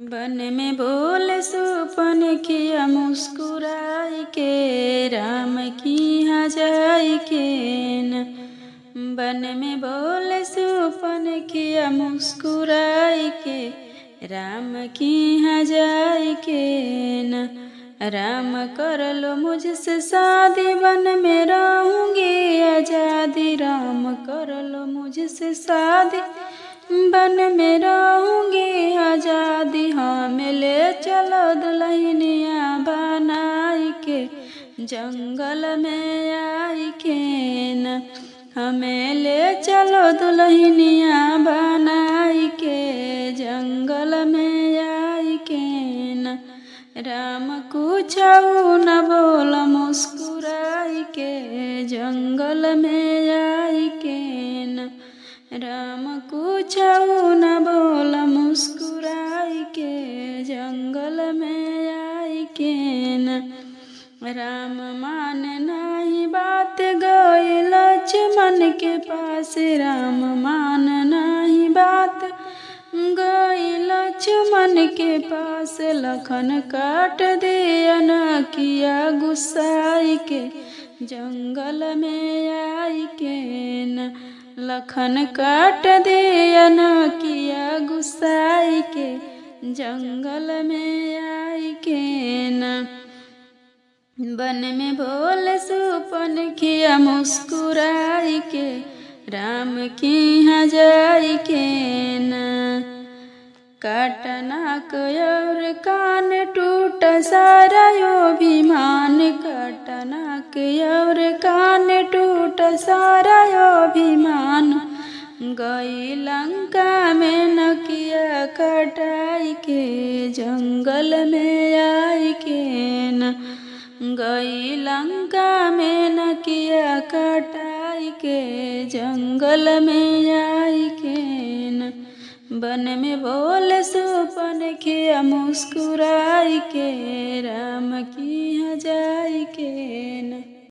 बन में बोले सुपन किया मुस्कुराई के, राम की यहाँ जाई के न। बन में बोले सुपन किया मुस्कुराई के, राम की यहाँ जाई के न। राम कर लो मुझसे शादी, वन में रहूँगी आज़ादी। राम कर लो मुझसे शादी, बन में रहूँगी आज़ादी। हमें ले चलो दुल्हनिया बनाई के, जंगल में आई के न। हमें ले चलो दुल्हनिया बनाई के, जंगल में आई के न। राम कुछऊ न बोल मुस्कुराई के, जंगल में आई के न। राम कुछऊ न बोल मुस्कुराई के, जंगल में आई के न। राम मान नहीं बात, गए लक्ष्मण के पास। राम मान नहीं बात, गए लक्ष्मण के पास। लखन काट दिया न किया गुस्साई के, जंगल में आई के न। लखन काट दिया न किया गुस्साई के, जंगल में आई के न। बन में बोले सुपन किया मुस्कुराई के, राम की यहाँ जाई के न। काट नाक और कान टूट सारा अभिमान। काट नाक और कान टूट सारा अभिमान। गई लंका में न किया कटाई के, जंगल में आई के न। गई लंका में न किया कटाई के, जंगल में आई के न। बन में बोले सुपन किया मुस्कुराई के, राम की यहाँ जाई के न।